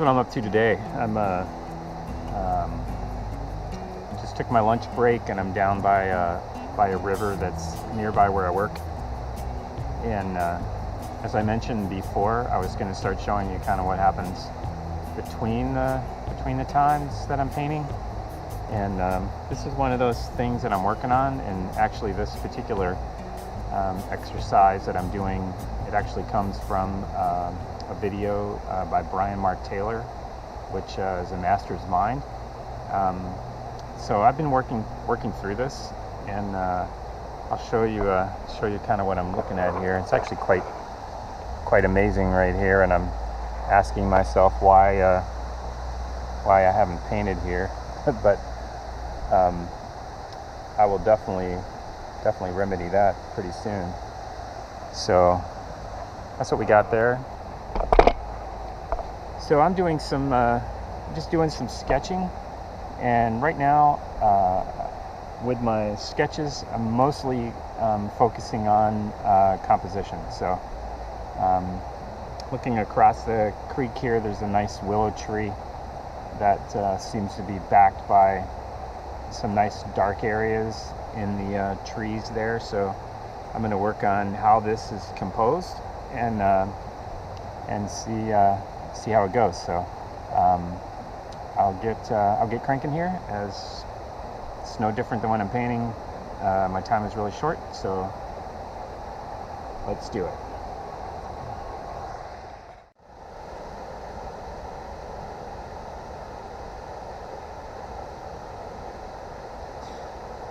what I'm up to today. I'm just took my lunch break and I'm down by a river that's nearby where I work. And as I mentioned before, I was going to start showing you kind of what happens between the times that I'm painting. And this is one of those things that I'm working on. And actually, this particular exercise that I'm doing, it actually comes from a video by Brian Mark Taylor, which is a master's mind. So I've been working through this, and I'll show you kind of what I'm looking at here. It's actually quite amazing right here, and I'm asking myself why I haven't painted here, but I will definitely remedy that pretty soon. So that's what we got there. So I'm doing just doing some sketching, and right now with my sketches, I'm mostly focusing on composition. So looking across the creek here, there's a nice willow tree that seems to be backed by some nice dark areas in the trees there. So I'm going to work on how this is composed and see how it goes. So I'll get cranking here, as it's no different than when I'm painting. My time is really short, so let's do it.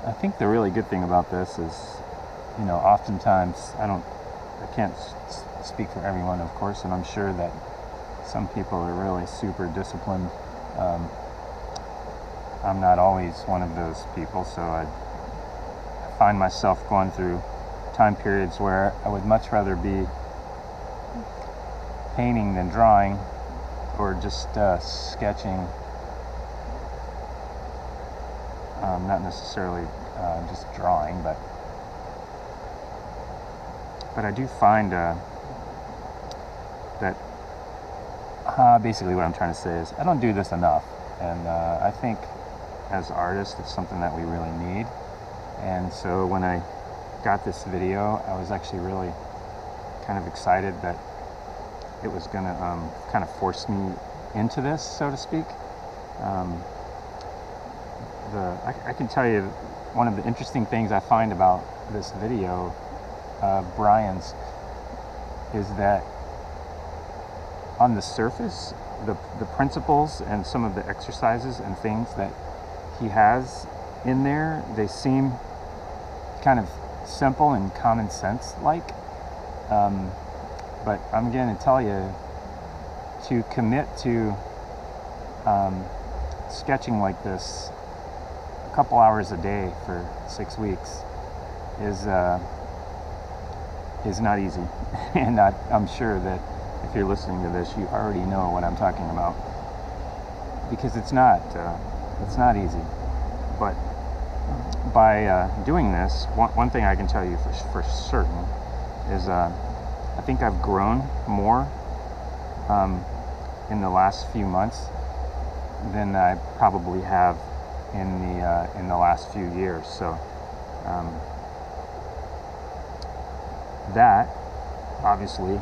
I think the really good thing about this is, oftentimes I can't speak for everyone, of course, and I'm sure that some people are really super disciplined. I'm not always one of those people, so I find myself going through time periods where I would much rather be painting than drawing, or just sketching. Not necessarily just drawing, but I do find that basically what I'm trying to say is I don't do this enough, and I think as artists it's something that we really need. And so when I got this video, I was actually really kind of excited that it was going to kind of force me into this, so to speak. I can tell you one of the interesting things I find about this video, Brian's, is that on the surface, the principles and some of the exercises and things that he has in there, they seem kind of simple and common sense like. But I'm going to tell you, to commit to sketching like this a couple hours a day for 6 weeks is not easy. And I'm sure that if you're listening to this, you already know what I'm talking about, because it's not easy. But by doing this, one thing I can tell you for certain is I think I've grown more in the last few months than I probably have in the last few years. So that obviously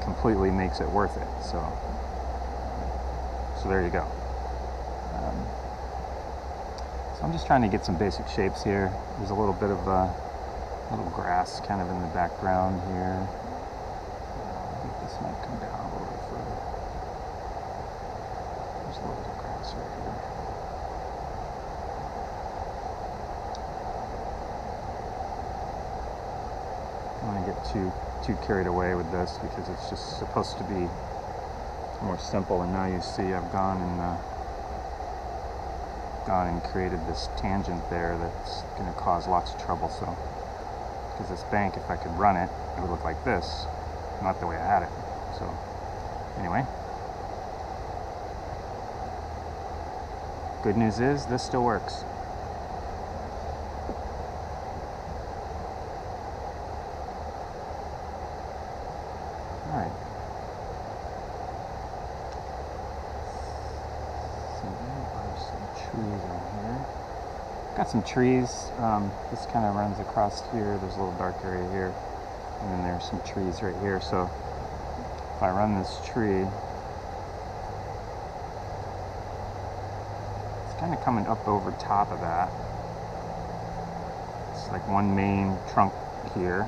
completely makes it worth it. So there you go. So I'm just trying to get some basic shapes here. There's a little bit of little grass kind of in the background here. I think this might come down a little bit further. There's a little bit of grass right here. I don't want to get too carried away with this, because it's just supposed to be more simple, and now you see I've gone and created this tangent there that's going to cause lots of trouble. So, because this bank, if I could run it, it would look like this, not the way I had it. So anyway, good news is this still works. All right. got some trees. This kind of runs across here. There's a little dark area here, and then there's some trees right here. So if I run this tree, it's kind of coming up over top of that. It's like one main trunk here.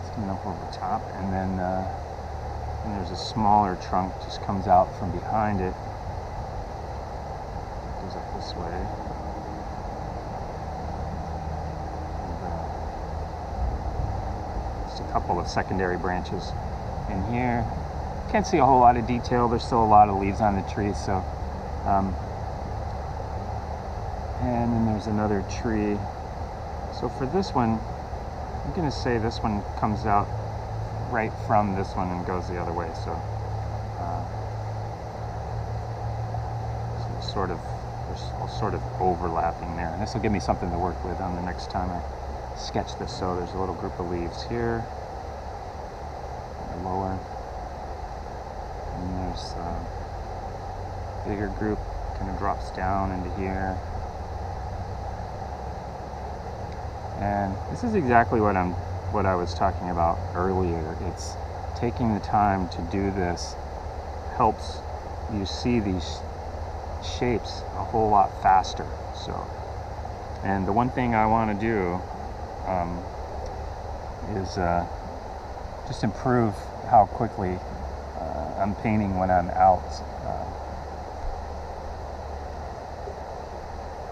It's coming up over top, and then there's a smaller trunk just comes out from behind it. Goes up this way. And, just a couple of secondary branches in here. Can't see a whole lot of detail. There's still a lot of leaves on the tree, so. And then there's another tree. So for this one, I'm going to say this one comes out right from this one and goes the other way. So, so there's sort of overlapping there. And this will give me something to work with on the next time I sketch this. So there's a little group of leaves here, lower, and there's a bigger group, kind of drops down into here. And this is exactly what I was talking about earlier. It's taking the time to do this helps you see these shapes a whole lot faster. So, and the one thing I want to do is just improve how quickly I'm painting when I'm out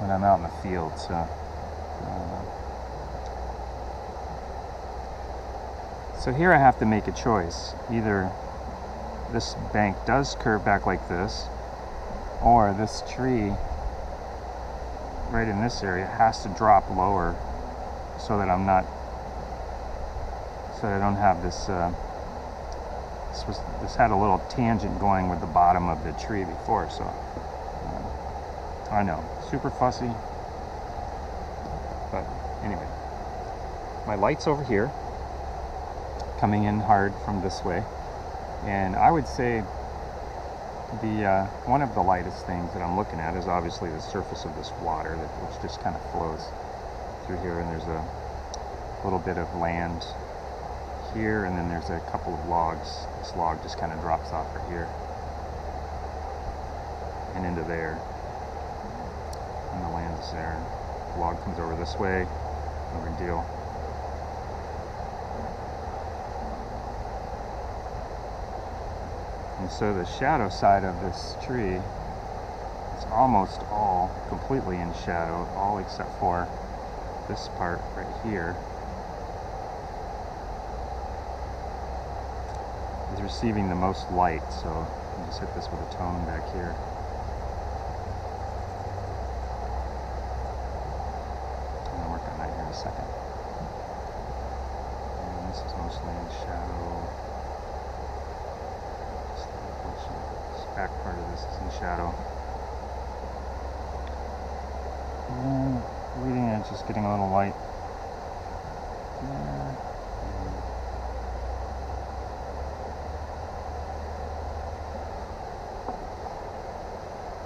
in the field. So here I have to make a choice. Either this bank does curve back like this, or this tree right in this area has to drop lower so that I don't have this, this had a little tangent going with the bottom of the tree before, so I know, super fussy, but anyway, my light's over here, coming in hard from this way, and I would say the one of the lightest things that I'm looking at is obviously the surface of this water, which just kind of flows through here, and there's a little bit of land here, and then there's a couple of logs. This log just kind of drops off right here and into there, and the land's there. The log comes over this way, no big deal. And so the shadow side of this tree is almost all completely in shadow, all except for this part right here is receiving the most light. So I'll just hit this with a tone back here. I'm going to work on that here in a second. And this is mostly in shadow. Back part of this is in shadow. And leading edge is getting a little light there.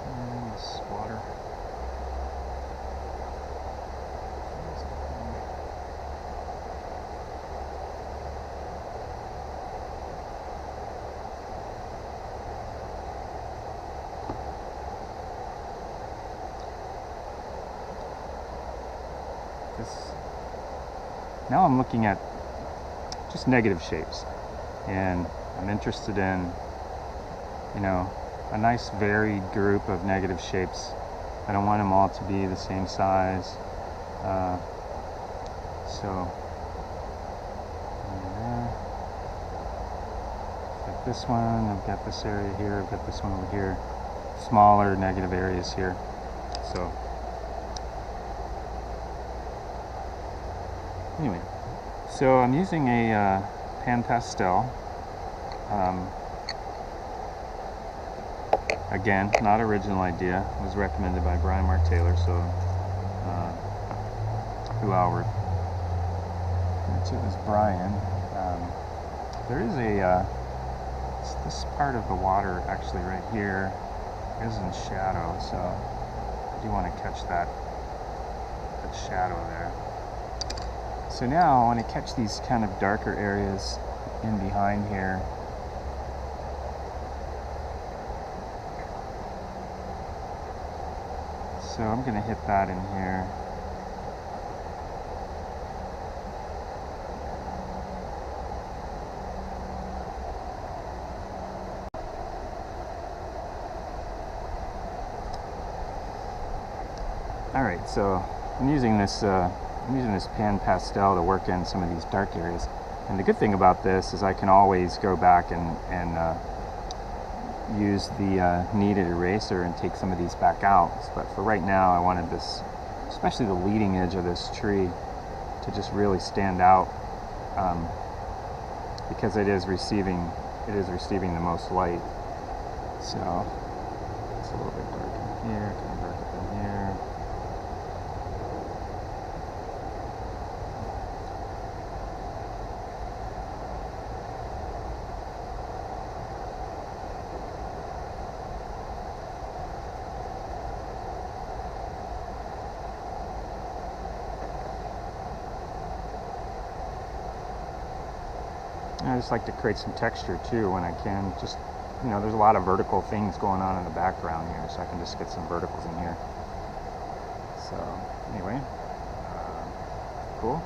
And this water. Now I'm looking at just negative shapes, and I'm interested in, you know, a nice varied group of negative shapes. I don't want them all to be the same size. So I've got this one, I've got this area here, I've got this one over here, smaller negative areas here. So anyway, so I'm using a pan pastel. Again, not original idea. It was recommended by Brian Mark Taylor, so who I'll it was Brian. There is a this part of the water actually right here is in shadow, so I do want to catch that shadow there. So now I want to catch these kind of darker areas in behind here. So I'm going to hit that in here. Alright, so I'm using this pan pastel to work in some of these dark areas. And the good thing about this is I can always go back and use the kneaded eraser and take some of these back out. But for right now, I wanted this, especially the leading edge of this tree, to just really stand out, because it is receiving the most light. So it's a little bit dark in here, kind of dark up in here. I just like to create some texture too when I can. Just, you know, there's a lot of vertical things going on in the background here, so I can just get some verticals in here. So anyway, cool.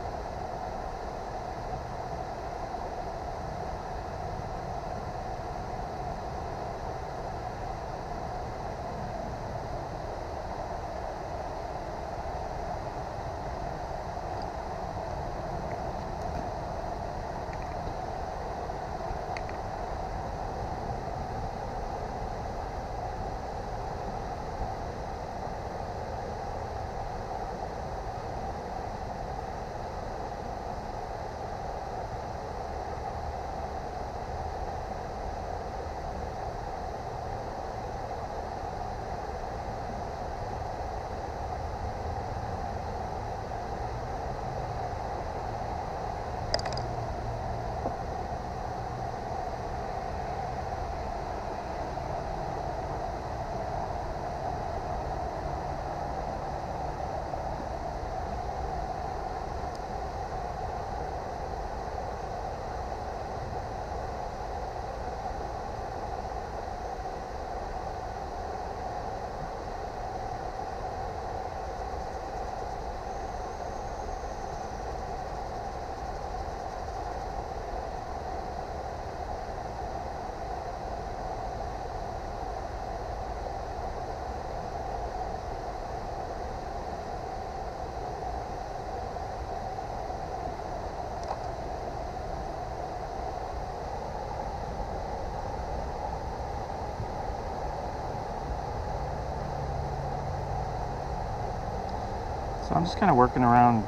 So I'm just kind of working around,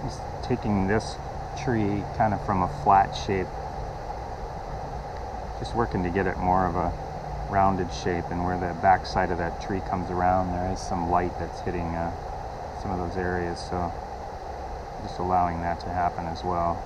just taking this tree kind of from a flat shape, just working to get it more of a rounded shape, and where the back side of that tree comes around, there is some light that's hitting some of those areas, so just allowing that to happen as well.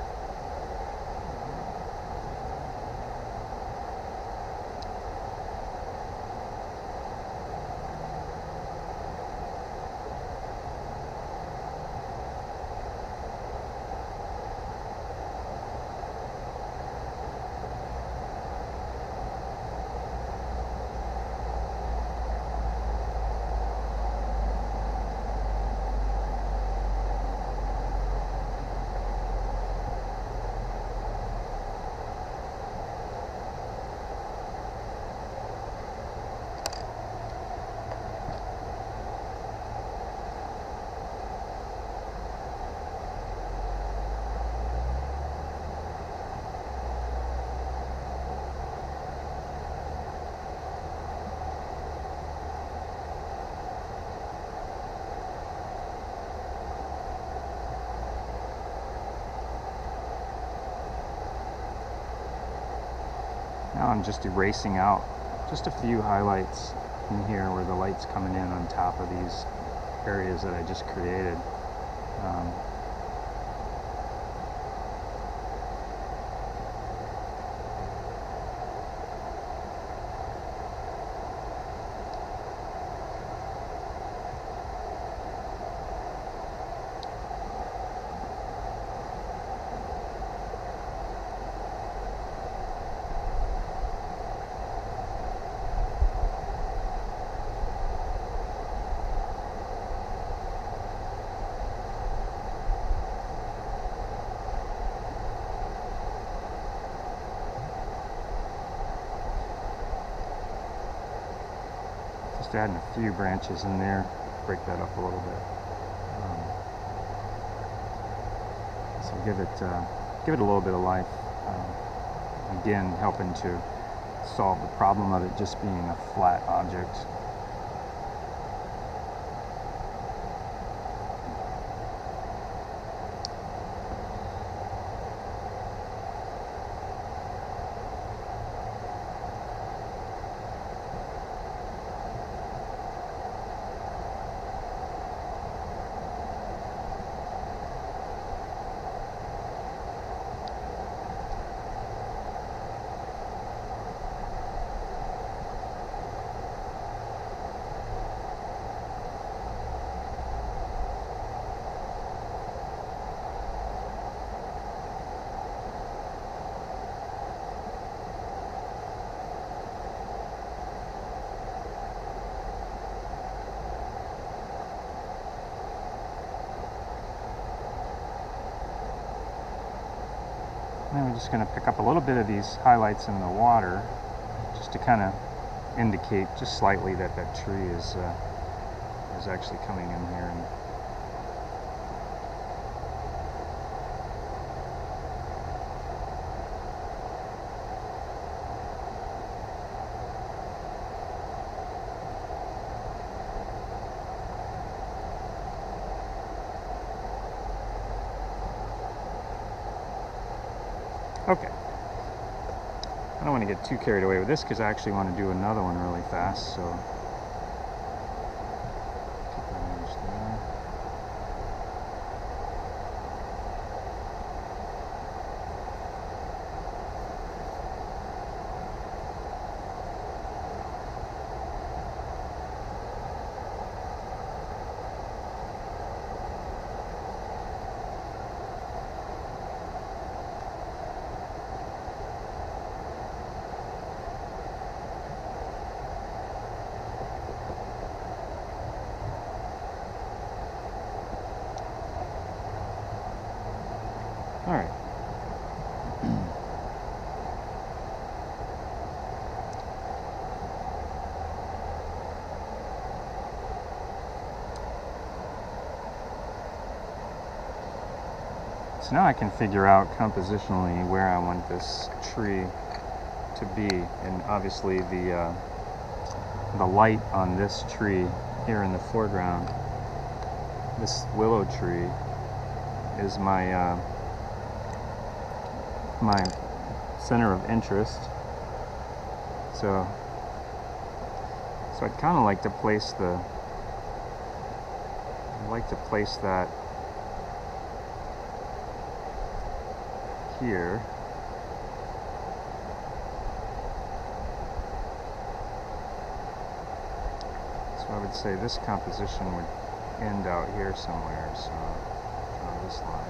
Now I'm just erasing out just a few highlights in here where the light's coming in on top of these areas that I just created. Just adding a few branches in there, break that up a little bit. So give it a little bit of life. Again, helping to solve the problem of it just being a flat object. Now we're just going to pick up a little bit of these highlights in the water, just to kind of indicate just slightly that that tree is actually coming in here. And okay. I don't want to get too carried away with this because I actually want to do another one really fast, so keep that image there. All right. So now I can figure out compositionally where I want this tree to be, and obviously the light on this tree here in the foreground, this willow tree, is my my center of interest. So I'd kind of like to place that here. So I would say this composition would end out here somewhere, so draw this line.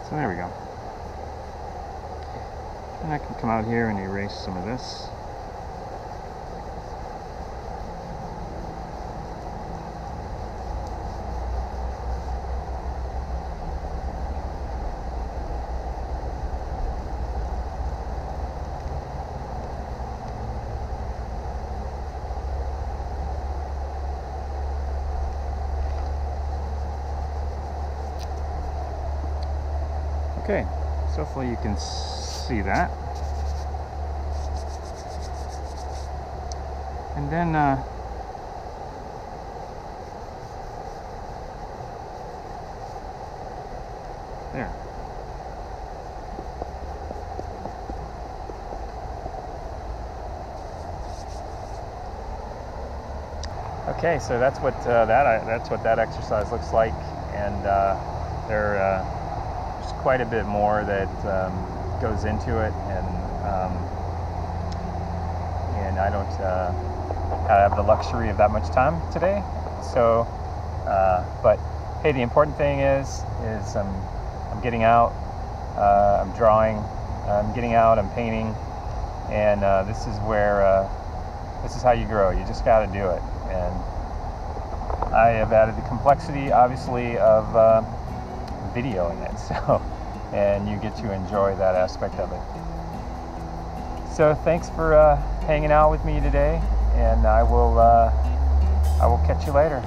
So there we go. And I can come out here and erase some of this. Okay, so hopefully you can see that. And then there. Okay, so that's what that exercise looks like, and there's quite a bit more that goes into it, and I don't have the luxury of that much time today. So, but hey, the important thing is I'm getting out, I'm drawing, I'm getting out, I'm painting, and this is how you grow. You just got to do it. And I have added the complexity, obviously, of videoing it, so, and you get to enjoy that aspect of it. So thanks for hanging out with me today, and I will catch you later.